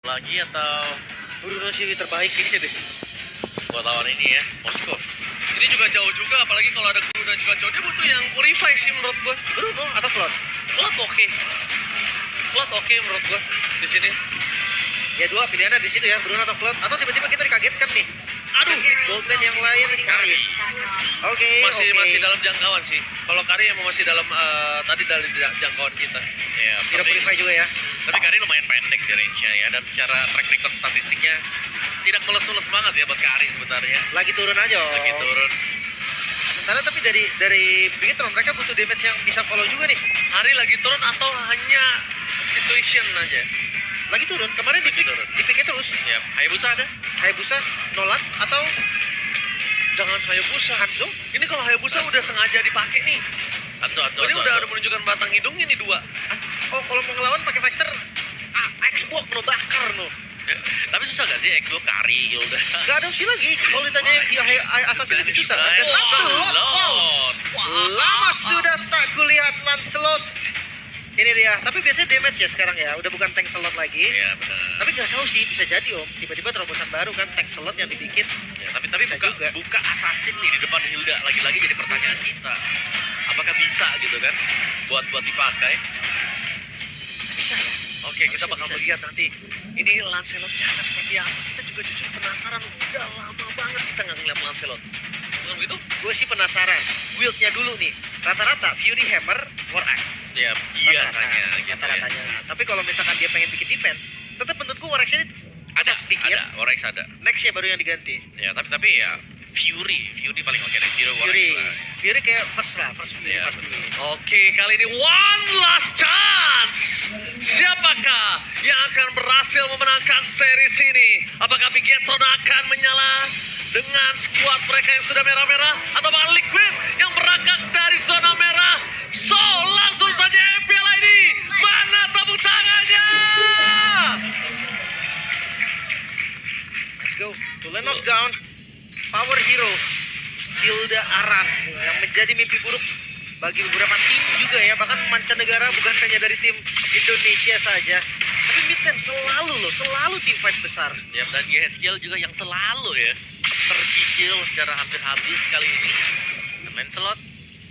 lagi atau Bruno sih terbaik ini deh. buat lawan ini ya, Moskov. Ini juga jauh juga, apalagi kalau ada Bruno dan juga jauh. Dia butuh yang purify sih menurut gua. Bruno atau Cloud? Cloud oke. Cloud oke menurut gua di sini. Ya dua pilihannya di situ ya, Bruno atau Cloud. Atau tiba-tiba kita dikagetkan nih. Aduh, Golden yang lain Karin. Oke, Masih dalam jangkauan sih. Kalau Kari emang masih dalam tadi dari jangkauan kita. Ya, Tidak tapi, purify juga ya. tapi Kari lumayan pendek sih range-nya ya, dan secara track record statistiknya tidak mulus-mulus banget ya buat Kari sebenarnya. Lagi turun aja. Lagi turun. Sementara tapi dari Bigetron mereka butuh damage yang bisa follow juga nih. Kari lagi turun atau hanya situation aja? Lagi turun. Kemarin Lagi di turun. pick terus. Ya, Hayabusa ada. Hayabusa, Nolan atau Jangan Hayabusa. Hanzo? Ini kalau Hayabusa udah sengaja dipakai nih. Hanzo. Ini udah menunjukkan batang hidungnya nih dua. Oh, kalau mau ngelawan pakai Factor Xbox no bakar no. Ya, tapi susah gak sih X-Block Kari Hilda? Gak ada opsi lagi. Kalau ditanya yang Assassin lebih susah. Dan Lancelot. Lancelot. Wow. Lama sudah tak kulihat Lancelot. Ini dia. Tapi biasanya damage ya sekarang ya. Udah bukan tank slot lagi. Iya benar. Tapi nggak tahu sih, bisa jadi om. Tiba-tiba terobosan baru kan, tank slot yang dibikin. Ya, tapi Bisa buka juga. buka assassin nih di depan Hilda, lagi-lagi jadi pertanyaan kita. Apakah bisa gitu kan buat dipakai? Bisa ya. Oke, kita bakal bisa. melihat nanti ini Lancelotnya akan seperti apa. Kita juga jujur penasaran. Udah lama banget kita nggak ngeliat Lancelot. Bukan begitu? Gue sih penasaran. Build-nya dulu nih. Rata-rata Fury Hammer, War Axe. Ya biasanya gitu ya. Rata-ratanya. Tapi kalau misalkan dia pengen bikin defense, tetap menurutku War Axe ini Ada, dikit. Orex ada. Next ya baru yang diganti. Ya, tapi ya Fury paling oke deh. Fury Orex Fury. lah. Fury kayak first Fury Iya, pasti. Oke, kali ini one last chance. Siapakah yang akan berhasil memenangkan series ini? Apakah Bigetron akan menyala dengan skuad mereka yang sudah merah-merah, atau bahkan Liquid yang berangkat dari zona merah? So, langsung saja MPL ini. Mana tepuk tangannya? Let's go to Land of Down. Power Hero Hilda Aran nih, yang menjadi mimpi buruk bagi beberapa tim juga ya, bahkan mancanegara, bukan hanya dari tim Indonesia saja. Tapi Midland selalu tim fight besar. Ya, dan GSGL juga yang selalu ya tercicil secara hampir habis kali ini. Dan Lancelot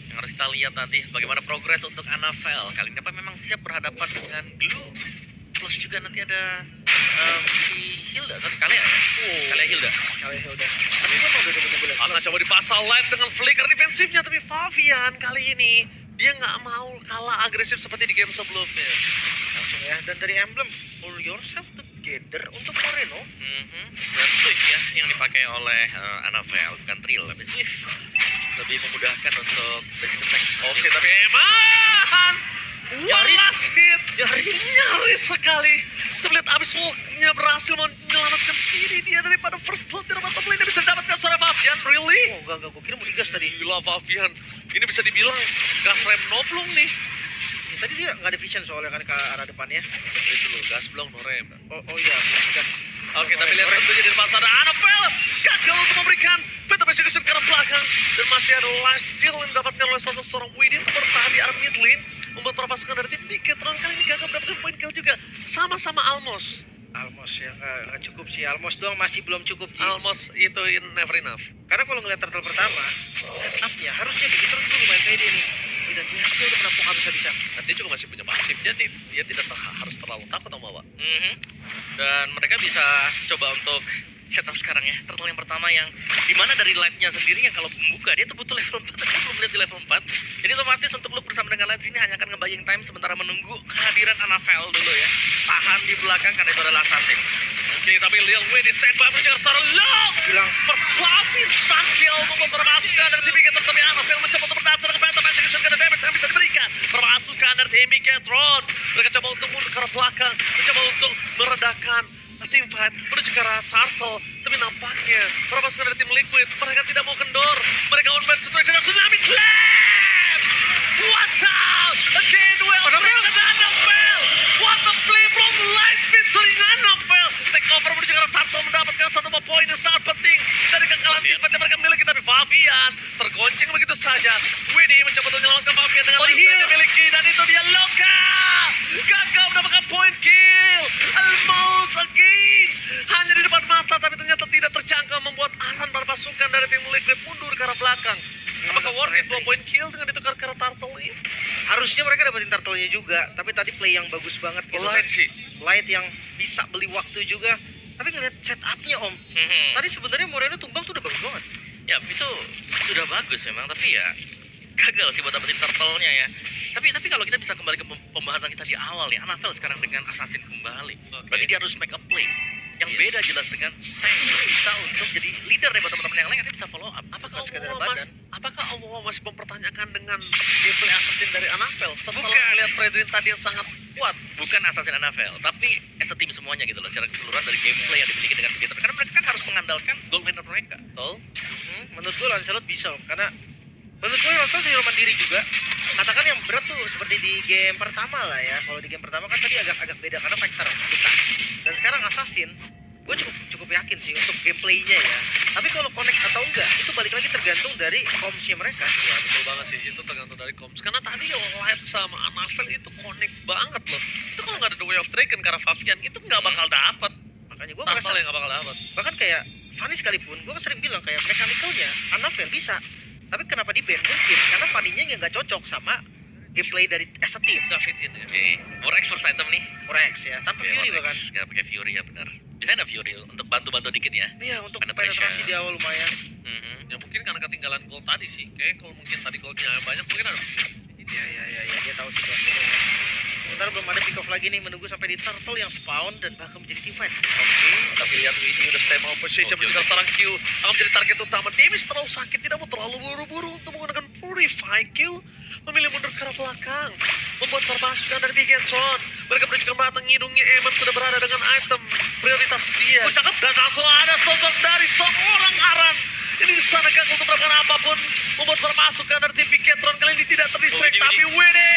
yang harus kita lihat nanti bagaimana progres untuk Annabelle. Kali ini apa memang siap berhadapan dengan Glue. Plus juga nanti ada si Hilda, kan kalian Hilda. Kalau Hilda. Tapi gue mau bener-bener Akan coba dipasang live dengan flicker defensifnya, tapi Favian kali ini dia nggak mau kalah agresif seperti di game sebelumnya. langsung ya. Dan dari emblem pull yourself together untuk Moreno. Dan Swift ya yang dipakai oleh Annabelle, bukan Trill tapi Swift lebih memudahkan untuk basic attack. Oke, tapi Eman Nyaris. nyaris sekali. Kita lihat abis walknya berhasil menyelamatkan diri dia daripada first blood di bottom lane. Dia bisa dapatkan suara Favian, really? Oh enggak, gue kira mau digas tadi. Gila Favian, ini bisa dibilang gas rem noblong nih. Ya, tadi dia nggak ada vision soalnya kan ke arah depannya. Itu loh, gas belum no rem. Oh iya, gas. Oke, tapi lihat tentunya di depan sana Annabelle gagal untuk memberikan Phantom Execution ke arah belakang, dan masih ada life steal yang didapatkan oleh seorang Widin untuk bertahan di arah mid lane, membuat para pasukan dari tim Bigetron kali ini gagal mendapatkan poin kill juga, sama-sama Almos. Almos ya nggak cukup sih. Almos doang masih belum cukup Ji. Almos itu never enough. Karena kalau ngeliat turtle pertama, setupnya harusnya begitu dulu lumayan kayak dia nih. Dan dia udah pernah poka bisa-bisa. Dan dia juga masih punya pasif, dia tidak harus terlalu takut sama Bawa. Dan mereka bisa coba untuk setup sekarang ya, turtle yang pertama yang dimana dari live-nya sendiri yang kalau membuka dia tuh butuh level 4, tapi dia belum lihat di level 4. Jadi otomatis untuk loop bersama dengan live ini hanya akan nge-buying time sementara menunggu kehadiran Annabelle dulu ya. Tahan di belakang karena itu adalah assassin. Oke, tapi Lil Wayne di standby menjaga secara low. Bilang Persuasi stun kill membuat permasukan dari tim Bigetron, tapi Annabelle mencoba untuk berdasar dengan Phantom Execution karena damage yang bisa diberikan. Permasukan dari tim Bigetron, mereka coba untuk mundur ke arah belakang, mencoba untuk meredakan tim fight menuju ke arah Turtle, tapi nampaknya para pasukan dari tim Liquid mereka tidak mau kendor. Mereka on band situation dan Tsunami Slam. Watch out! Again, well, Annabelle. What a play from life featuring Annabelle. Take over menuju ke arah Turtle, mendapatkan satu poin yang sangat penting dari kekalahan tim fight yang mereka miliki, tapi Favian tergonceng begitu saja. Winnie mencoba untuk menyelamatkan Favian dengan life yang dimiliki, dan itu dia Loka. Gagal mendapatkan poin kill. Almost again. tidak terjangkau membuat Aran para pasukan dari tim Liquid mundur ke arah belakang. Apakah worth it 2 point kill dengan ditukar ke arah Turtle ini? Harusnya mereka dapetin turtle-nya juga, tapi tadi play yang bagus banget gitu Light sih. Light yang bisa beli waktu juga. Tapi ngeliat setup-nya Om, tadi sebenarnya Moreno tumbang tuh udah bagus banget. Ya itu sudah bagus memang, tapi ya gagal sih buat dapetin turtle-nya ya. Tapi kalau kita bisa kembali ke pembahasan kita di awal nih, Anafel sekarang dengan Assassin kembali. Berarti dia harus make a play. Yang beda jelas dengan Tank yang bisa untuk jadi leader deh buat teman-teman yang lain, dia bisa follow up. Apakah Omoa masih mempertanyakan dengan gameplay assassin dari Anafel setelah Bukan. melihat Fredrin tadi yang sangat kuat? Bukan Assassin Anafel, tapi as a team semuanya gitu loh, secara keseluruhan dari gameplay yang dimiliki dengan begitu. Karena mereka kan harus mengandalkan gold winner mereka. Betul? Menurut gue Lancelot bisa Om, karena menurut gue Lancelot jadi mandiri juga. Katakan yang berat tuh seperti di game pertama lah ya. Kalau di game pertama kan tadi agak beda karena Vector kita. Dan sekarang Assassin, gue cukup yakin sih untuk gameplaynya ya. Tapi kalau connect atau enggak, itu balik lagi tergantung dari comms-nya mereka. Ya betul banget sih, itu tergantung dari comms. Karena tadi Light sama Anafel itu connect banget loh. Itu kalau nggak ada The Way of Dragon ke arah Favian, itu nggak bakal dapet. Makanya gue merasa, Turtle yang nggak bakal dapet. bahkan kayak Fanny sekalipun, gue sering bilang kayak mechanical-nya Anafel bisa. Tapi kenapa di ban? Mungkin karena Fanny-nya nggak cocok sama gameplay dari as a team. Nggak fit in ya. Oke, Morex first item nih. Rex ya, tanpa Oke, Fury Morex. bahkan. Nggak pakai Fury ya benar. Biasanya ada Fury untuk bantu-bantu dikit ya. Iya, untuk Penetration. penetrasi di awal lumayan. Ya mungkin karena ketinggalan gold tadi sih. Kayak kalau mungkin tadi goldnya banyak mungkin ada. Iya, dia tahu situasinya ya. Sebentar belum ada pick off lagi nih, menunggu sampai di turtle yang spawn dan bahkan menjadi team fight. Oke, tapi lihat Winnie udah stay mau position Oke, menjadi oke. seorang Q akan menjadi target utama. Davis terlalu sakit, tidak mau terlalu buru-buru untuk menggunakan Purify Q. Memilih mundur ke arah belakang, membuat permasukan dari Bigetron. Mereka menunjukkan batang hidungnya Eman sudah berada dengan item prioritas dia. Cakep, dan langsung ada sosok dari seorang Aran. Ini sana gagal untuk melakukan apapun, membuat permasukan dari tim Bigetron kali ini tidak terdistract, Widih, tapi Wede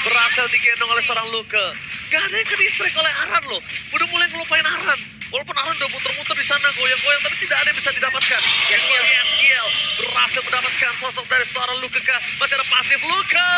berhasil digendong oleh seorang Luka. Gak ada yang ke-distract oleh Aran loh. Udah mulai ngelupain Aran. Walaupun Aran udah muter-muter di sana goyang-goyang, tapi tidak ada yang bisa didapatkan. Yeskiel berhasil mendapatkan sosok dari seorang Luka. Masih ada pasif Luka.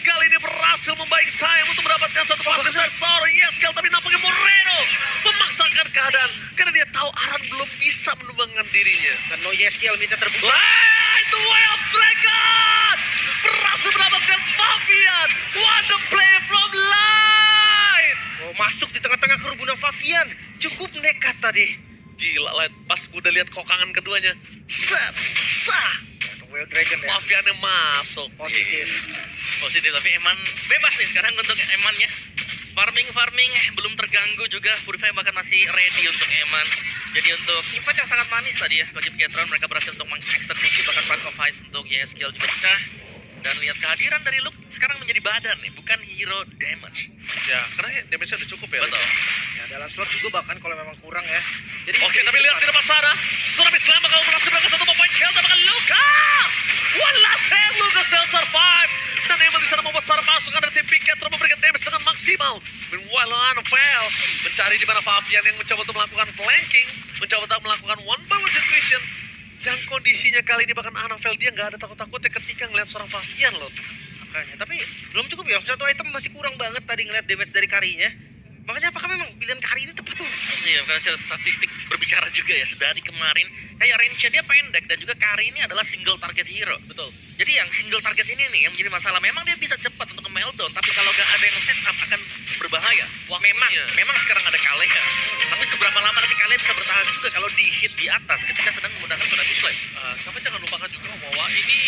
Kali ini berhasil membaik time untuk mendapatkan satu pasif dari seorang Yeskiel, tapi nampaknya Moreno memaksakan keadaan karena dia tahu Aran belum bisa menumbangkan dirinya. Dan no Yeskiel minta terbuka. Light the Way of Dragon berhasil mendapatkan Favian. What a play from Light. Oh, masuk di tengah-tengah kerubunan Favian. Cukup nekat tadi. Gila Light, pas gue udah lihat kokangan keduanya. Set, sah. Well Dragon ya. Faviannya masuk. Positif. Positif, tapi Eman bebas nih sekarang untuk Emannya. Farming belum terganggu juga. Purify bahkan masih ready untuk Eman. Jadi untuk impact yang sangat manis tadi ya bagi Bigetron, mereka berhasil untuk mengeksekusi bahkan Front of Ice untuk Yeskiel juga pecah. Dan lihat kehadiran dari Luke sekarang menjadi badan nih, bukan hero damage. Ya, karena damage-nya udah cukup ya. Betul. Ya dalam slot juga bahkan kalau memang kurang ya. Jadi Oke, tapi lihat di depan sana. Tsunami Slam bakal berhasil melakukan satu point kill. Dapatkan Luka. One last hit, Luka still survive. Dan Emil di sana membuat para pasukan dari tim Bigetron memberikan damage dengan maksimal. Meanwhile, Anafel mencari di mana Favian yang mencoba untuk melakukan flanking, mencoba untuk melakukan one by one situation. Yang kondisinya kali ini bahkan Anafel dia nggak ada takut-takutnya ketika ngeliat seorang Favian loh. makanya. Tapi belum cukup ya. Satu item masih kurang banget tadi ngeliat damage dari Karinya. Makanya apakah memang pilihan Kari ini tepat tuh? Iya, karena secara statistik berbicara juga ya, sedari kemarin kayak range-nya dia pendek dan juga Kari ini adalah single target hero. Betul. Jadi yang single target ini nih yang menjadi masalah. Memang dia bisa cepat untuk ke meltdown, tapi kalau gak ada yang set up akan berbahaya. Wah, memang sekarang ada Kalea. Tapi seberapa lama nanti Kalea bisa bertahan juga kalau di hit di atas ketika sedang menggunakan Tsunami Slam. Tapi jangan lupakan juga bahwa ini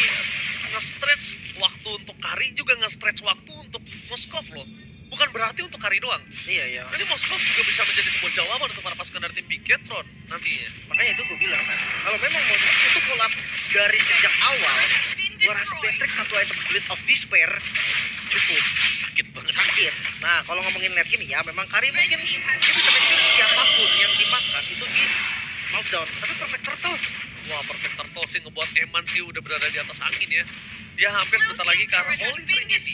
nge-stretch waktu untuk Kari juga nge-stretch waktu untuk Moskov loh. Bukan berarti untuk Kari doang. Iya. Jadi Moskov juga bisa menjadi sebuah jawaban untuk para pasukan dari tim Bigetron nantinya. Makanya itu gue bilang kan. Kalau memang mau itu pull up dari sejak awal, gue rasa Patrick satu item Blade of Despair cukup Sakit banget. sakit. Nah kalau ngomongin late game ya memang Kari mungkin dia bisa make sure siapapun yang dimakan itu di meltdown. Tapi Perfect Turtle Wah, Perfect Turtle sih ngebuat Eman sih udah berada di atas angin ya. Dia hampir sebentar lagi ke arah Holy Trinity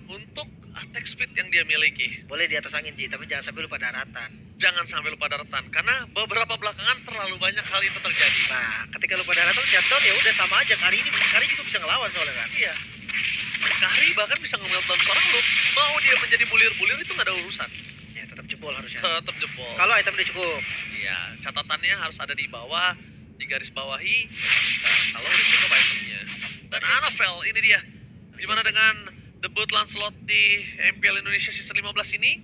untuk attack speed yang dia miliki. boleh di atas angin Ji, tapi jangan sampai lupa daratan. Jangan sampai lupa daratan, karena beberapa belakangan terlalu banyak hal itu terjadi. Nah ketika lupa daratan shutdown ya udah sama aja. Kari juga bisa ngelawan soalnya kan. Iya. Kari bahkan bisa nge-meltdown seorang loop. Mau dia menjadi bulir-bulir itu nggak ada urusan. Ya tetap cukup jebol harusnya. Tetap jebol. Kalau item udah cukup. Iya, catatannya harus ada di bawah, di garis bawahi. Nah, kalau udah cukup itemnya. Dan Annabelle, ini dia. Gimana dengan debut Lancelot di MPL Indonesia Season 15 ini?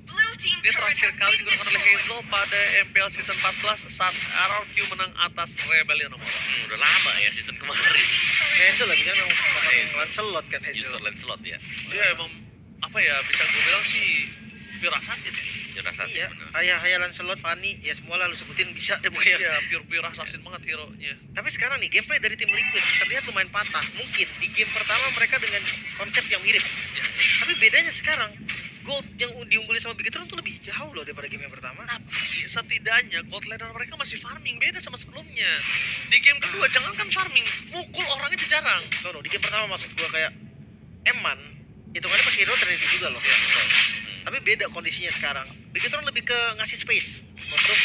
Dia terakhir kali digunakan oleh Hazel pada MPL Season 14 saat RRQ menang atas Rebellion Omoro. Udah lama ya season kemarin. Hazel lagi kan Lancelot kan User Hazel. Lancelot ya. Dia emang, apa ya, bisa gue bilang sih pure assassin ya. Ya rasa sih Iya, bener. Ayah Lancelot, Fanny, ya semua lah lu sebutin bisa deh pokoknya. Iya, pure assassin banget hero-nya. Tapi sekarang nih gameplay dari tim Liquid terlihat lumayan patah. Mungkin di game pertama mereka dengan konsep yang mirip. Ya, Tapi bedanya sekarang gold yang diunggulin sama Bigetron tuh lebih jauh loh daripada game yang pertama. tapi setidaknya gold ladder mereka masih farming, beda sama sebelumnya. Di game kedua jangankan farming, mukul orangnya itu jarang. No, di game pertama maksud gua kayak Eman hitungannya pas hero trinity juga loh. Ya, betul. Tapi beda kondisinya sekarang. Bigetron lebih ke ngasih space untuk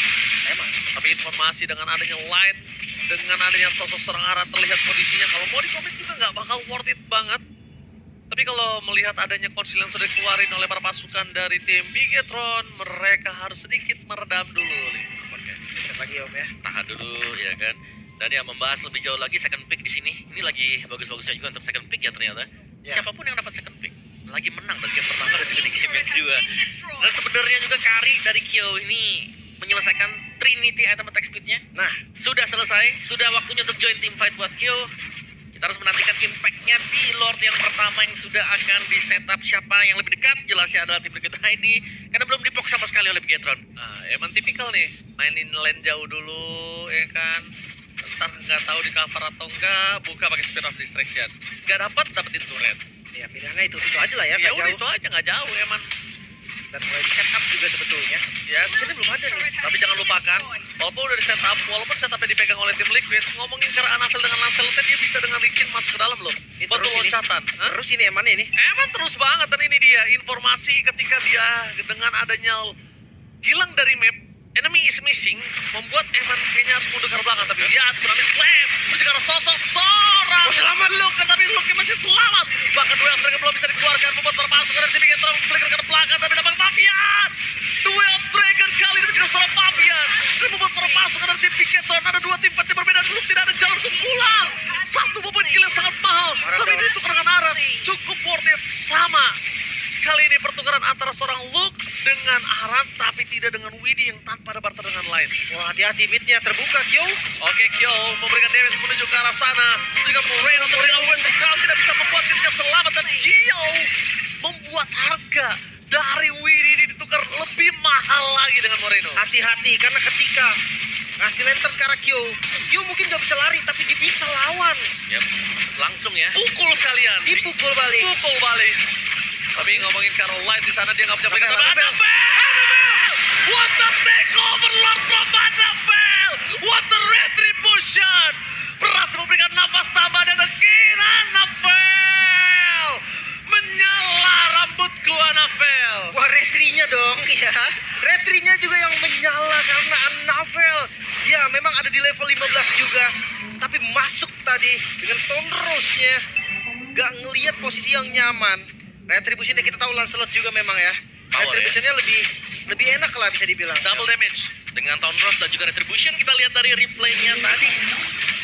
Eman. Tapi informasi dengan adanya light, dengan adanya sosok seorang Aran terlihat kondisinya, kalau mau dikomit juga nggak bakal worth it banget. Tapi kalau melihat adanya konsil yang sudah dikeluarin oleh para pasukan dari tim Bigetron, mereka harus sedikit meredam dulu nih. Oke, reset lagi Om ya. Tahan dulu ya kan. Dan ya membahas lebih jauh lagi second pick di sini. Ini lagi bagus-bagusnya juga untuk second pick ya ternyata. Ya. Siapapun yang dapat second pick lagi menang dari game pertama dan juga di game yang kedua. Dan sebenarnya juga Kari dari Kyo ini menyelesaikan Trinity item attack speednya. Nah, Sudah selesai, sudah waktunya untuk join team fight buat Kyo. Kita harus menantikan impact-nya di Lord yang pertama yang sudah akan di setup. Siapa yang lebih dekat jelasnya adalah tim Liquid ID karena belum dipok sama sekali oleh Bigetron. Nah, emang tipikal nih, mainin lane jauh dulu, ya kan. Ntar nggak tahu di cover atau enggak, buka pakai Spear of Distraction. Nggak dapetin turret. ya pilihannya itu aja lah ya, Ya nggak udah jauh. itu aja, nggak jauh emang. Dan mulai di setup juga sebetulnya. Ya, Tapi belum ada nih. tapi jangan lupakan, walaupun udah di setup, walaupun setupnya dipegang oleh tim Liquid, ngomongin karena Annabelle dengan Lancelot dia bisa dengan licin masuk ke dalam loh. Ini Batu terus ini. loncatan. Hah? Terus ini Emannya ini. Emang terus banget, dan ini dia informasi ketika dia dengan adanya hilang dari map, enemy is missing, membuat Eman kayaknya harus mundur ke belakang. Tapi lihat, tsunami slam, itu karena sosok seorang Oh, selamat. Luke, tapi Luke masih selamat. Bahkan duel Dragon belum bisa dikeluarkan, membuat para pasukan dari tim Bigetron flicker ke belakang, tapi dapat Pavian. Duel Dragon kali ini juga seorang Pavian. Dan membuat para pasukan dari tim Bigetron ada dua tim fight yang berbeda, Luke tidak ada jalan untuk pulang. Satu momen kill yang sangat mahal, tapi ini itu kerangan Aran cukup worth it sama. Kali ini pertukaran antara seorang Luke dengan Aran, tapi tidak dengan Widdy yang tanpa ada barter dengan lain. Wah, hati-hati midnya terbuka Kyo. Oke, Kyo memberikan damage menuju ke arah sana. Juga Moreno terdengar West Ground tidak bisa membuat timnya selamat, dan Kyo membuat harga dari Widdy ini ditukar lebih mahal lagi dengan Moreno. Hati-hati karena ketika ngasih lantern ke arah Kyo, Kyo mungkin nggak bisa lari tapi dia bisa lawan. Yap. Langsung ya. Pukul kalian. Dipukul balik. Pukul balik. Tapi ngomongin Caroline di sana dia nggak bisa berikan Annabelle, apa. Annabelle! What the takeover Lord from Annabelle! What the retribution! Berhasil memberikan napas tambah dan again Annabelle! Menyala rambutku Annabelle! Wah, retrinya dong ya. Retrinya juga yang menyala karena Annabelle. Ya, memang ada di level 15 juga. Tapi masuk tadi dengan Tonrose-nya. Gak ngelihat posisi yang nyaman. Retribution-nya kita tahu Lancelot juga memang ya. Power, Retribution-nya lebih enak lah bisa dibilang. Double damage. Dengan Town Rose dan juga Retribution kita lihat dari replaynya tadi.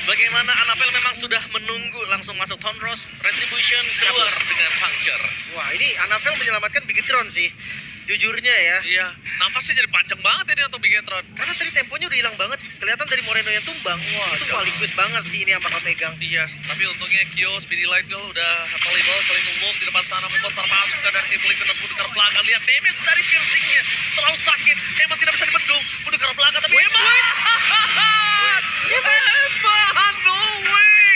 Bagaimana Annabelle memang sudah menunggu langsung masuk Town Rose. Retribution keluar dengan puncture. Wah, ini Annabelle menyelamatkan Bigetron sih. Jujurnya ya. Iya, nafasnya jadi panjang banget ini untuk Bigetron. Karena tadi temponya udah hilang banget. Kelihatan dari Moreno yang tumbang. Wah, itu jauh. Liquid banget sih ini yang bakal pegang. Iya, tapi untungnya Kyo, Speedy Light Girl udah available, saling ngomong di depan sana membuat para pasukan dari tim Liquid dan mundur ke belakang. Lihat damage dari piercingnya, terlalu sakit. Emang tidak bisa dibendung, mundur ke belakang, tapi Emang! Emang, no way!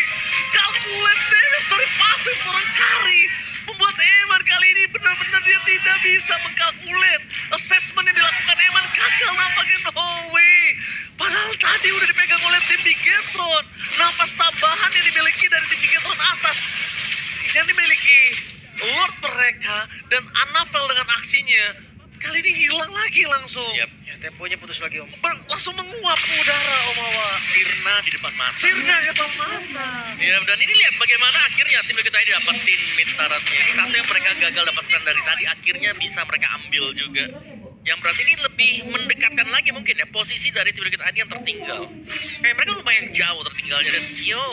Calculate damage dari pasif seorang Kari membuat Eman kali ini benar-benar dia tidak bisa mengkalkulat. Assessment yang dilakukan Eman gagal nampaknya, no way. Padahal tadi udah dipegang oleh tim Bigetron. Nafas tambahan yang dimiliki dari tim Bigetron atas yang dimiliki Lord mereka dan Annabelle dengan aksinya kali ini hilang lagi langsung. Yap. Ya, temponya putus lagi, Om. Langsung menguap ke udara, Om Awa. Sirna di depan mata. Sirna di depan mata. Ya, dan ini lihat bagaimana akhirnya tim Liquid ID dapetin mid turretnya. Satu yang mereka gagal dapatkan dari tadi akhirnya bisa mereka ambil juga. Yang berarti ini lebih mendekatkan lagi mungkin ya posisi dari tim Liquid ID yang tertinggal. Kayak mereka lumayan jauh tertinggalnya dan Kyo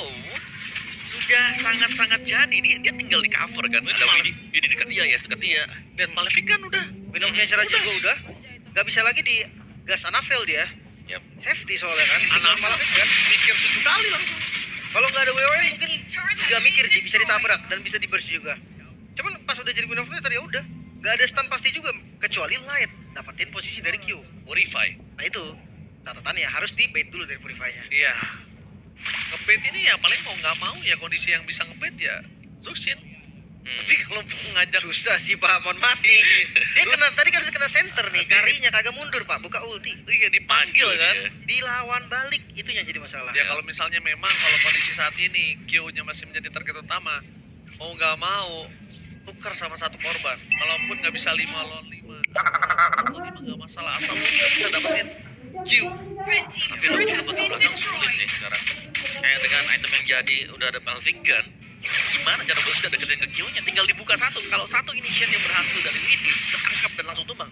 sudah sangat-sangat jadi. Dia tinggal di cover kan. Ini dekat dia ya, dekat dia. Dan Malefic kan udah. Winongnya cara juga udah. Gak bisa lagi di gas Anavel dia. Yap. Safety soalnya kan. Anak Malah kan. mikir 7 kali langsung. Kalau nggak ada WON mungkin nggak mikir sih, bisa ditabrak dan bisa di burst juga. Cuman pas udah jadi win of ya udah, nggak ada stun pasti juga kecuali Light dapatin posisi dari Q. Purify. Nah itu catatannya harus di bait dulu dari Purify-nya. Iya. Ngebait ini ya paling mau nggak mau ya kondisi yang bisa ngebait ya Zuxin. Tapi kalau mau ngajak Susah sih Pak, mohon mati. Dia kena tadi kan kena center nih, karinya kagak mundur Pak, buka ulti. iya dipanggil Maju kan. dia. Dilawan balik, itu yang jadi masalah. Ya kalau misalnya memang kalau kondisi saat ini Q-nya masih menjadi target utama, mau nggak mau tukar sama satu korban. Kalaupun nggak bisa 5 lawan 5, 5 nggak masalah asal lu nggak bisa dapetin Q. Tapi untuk dapat belakang sulit sih sekarang. Kayak dengan item yang jadi udah ada Malefic Gun. Gimana cara bisa deketin ke Q-nya? Tinggal dibuka satu. Kalau satu initiate yang berhasil dari Widi tertangkap dan langsung tumbang.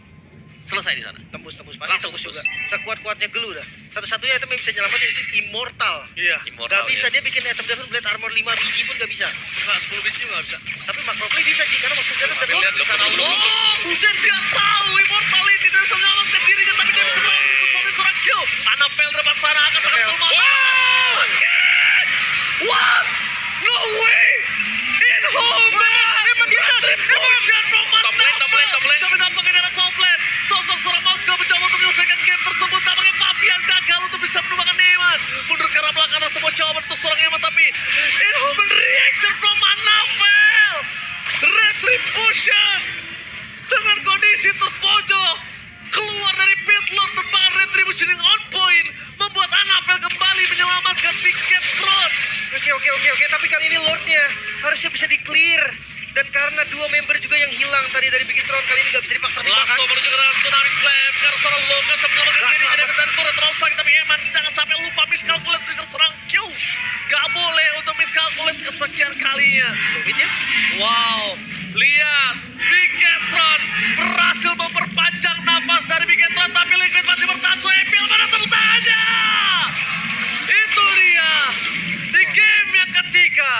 Selesai di sana. Tembus pasti Langsung tembus tembus. juga. Sekuat-kuatnya Gelu dah. Satu-satunya item yang bisa nyelamatin itu Immortal. Iya. Immortal, Gak bisa ya. dia bikin item Devon Blade Armor 5 biji pun gak bisa. Nggak 10 biji juga nggak bisa. Tapi Macroplay bisa sih, karena Macroplay kan Tapi udah lihat di sana, belum. oh, buset dia tahu Immortality dan bisa menyelamatkan dirinya, tapi dia bisa menyelamatkan seorang Q. Anavel di depan sana akan terkepul mata. What? No way! In home man! Emang dia Retribution from Top lane, top lane, top lane. Tapi nampaknya dari top lane. Sosok seorang Moskow mencoba untuk menyelesaikan game tersebut. Tampaknya Fabian gagal untuk bisa menemukan Nemas. Mundur ke arah belakang dan semua coba untuk seorang Eman, tapi inhuman reaction from Anavel. Retribution dengan kondisi terpojok keluar dari pit lord terbang Retribution yang on point membuat Anavel kembali menyelamatkan Picket Road. Oke, tapi kali ini Lordnya harusnya bisa di-clear. Dan karena dua member juga yang hilang tadi dari Bigetron, kali ini gak bisa dipaksa dimakan. Langsung menuju ke dalam Tsunami Slam karena seorang Logan menyelamatkan diri dari kesan turret terlalu sakit, tapi Eman jangan sampai lupa miscalculate terserang Q. Gak boleh untuk miscalculate kesekian kalinya. Gitu ya? Wow, lihat Bigetron berhasil memperpanjang nafas dari Bigetron, tapi Liquid masih bersatu. Evil mana tepuk tangannya? Itu dia di game yang ketiga.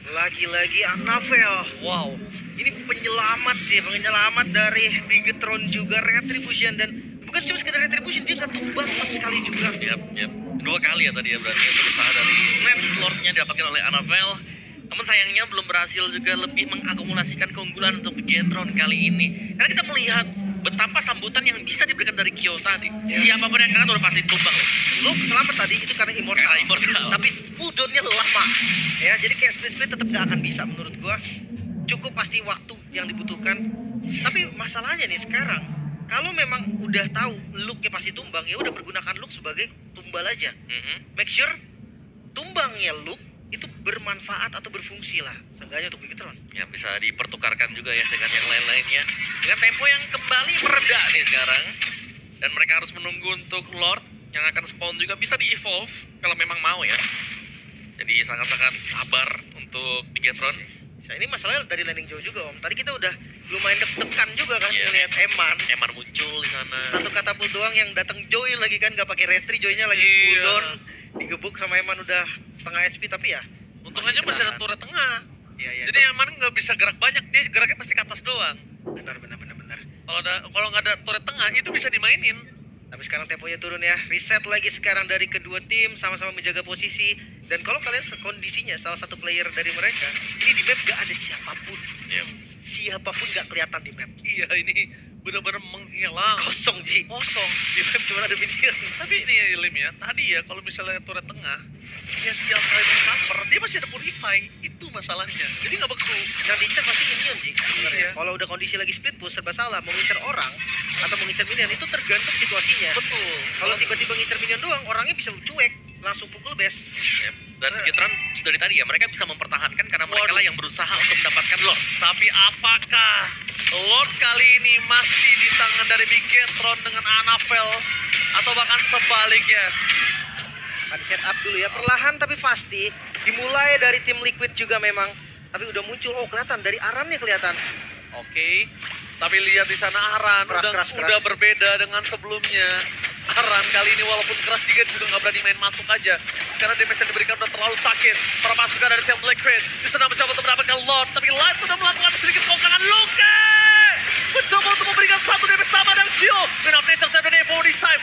Lagi-lagi Anavel. Wow, Ini penyelamat dari Bigetron juga, Retribution, dan bukan cuma sekedar Retribution, dia nggak tumbang sama sekali juga. Yap. Dua kali ya tadi ya berarti berusaha dari Snatch Lord-nya didapatkan oleh Anavel. Namun sayangnya belum berhasil juga lebih mengakumulasikan keunggulan untuk Bigetron kali ini. Karena kita melihat betapa sambutan yang bisa diberikan dari Kyo tadi. Siapapun yang kalah udah pasti tumbang loh. Lu selamat tadi itu karena Immortal. Karena Immortal. Tapi cooldown-nya lama. Ya, jadi kayak split tetap gak akan bisa menurut gua. Cukup pasti waktu yang dibutuhkan. Tapi masalahnya nih sekarang, kalau memang udah tahu Luke-nya pasti tumbang, ya udah pergunakan Luke sebagai tumbal aja. Make sure tumbangnya Luke itu bermanfaat atau berfungsi lah, seenggaknya untuk Bigetron. Ya bisa dipertukarkan juga ya dengan yang lain-lainnya. Dengan tempo yang kembali mereda nih sekarang. Dan mereka harus menunggu untuk Lord yang akan spawn juga bisa di-evolve kalau memang mau ya. Jadi sangat-sangat sabar untuk Bigetron. Nah, ini masalahnya dari landing jauh juga Om. Tadi kita udah lumayan deg-degan juga kan Iya. ngeliat Eman. Eman muncul di sana. Satu katapult doang yang datang Joy lagi kan, gak pakai retri, Joy-nya lagi Iya. cooldown. Digebuk sama Eman udah setengah HP, tapi ya untung aja masih ada turret tengah. Iya. Jadi Eman nggak bisa gerak banyak, dia geraknya pasti ke atas doang. benar. Kalau nggak ada turret tengah itu bisa dimainin. Tapi sekarang temponya turun ya. Reset lagi sekarang dari kedua tim, sama-sama menjaga posisi. Dan kalau kalian kondisinya salah satu player dari mereka, ini di map gak ada siapapun. Yep. Siapapun gak kelihatan di map. Iya, ini benar-benar menghilang. Kosong, Ji. Kosong. Di map cuma ada minion. Tapi ini ya Lim ya, tadi ya kalau misalnya turret tengah, dia skill kali cover, dia masih ada purify. Itu masalahnya. Jadi nggak beku. Yang diincar pasti minion, Ji. Iya. Kalau udah kondisi lagi split push serba salah, mau ngincar orang atau mau ngincar minion, itu tergantung situasinya. Betul. Kalau tiba-tiba ngincar minion doang, orangnya bisa cuek, langsung pukul base. Yep. Dan Bigetron dari tadi ya mereka bisa mempertahankan karena mereka lah yang berusaha untuk mendapatkan Lord. Tapi apakah Lord kali ini masih di tangan dari Bigetron dengan Anavel atau bahkan sebaliknya? Ada setup dulu ya, perlahan tapi pasti. Dimulai dari tim Liquid juga memang. Tapi udah muncul, oh kelihatan, dari Aran nih kelihatan. Oke. Tapi lihat di sana Aran Keras. udah berbeda dengan sebelumnya. Aran kali ini walaupun keras dikit juga nggak berani main masuk aja. Karena damage yang diberikan udah terlalu sakit. Para pasukan dari tim Black Queen di sana mencoba untuk mendapatkan Lord. Tapi Light sudah melakukan sedikit kongkangan Luke. Mencoba untuk memberikan satu damage sama dan Kyo. Man of Nature 7 for this time.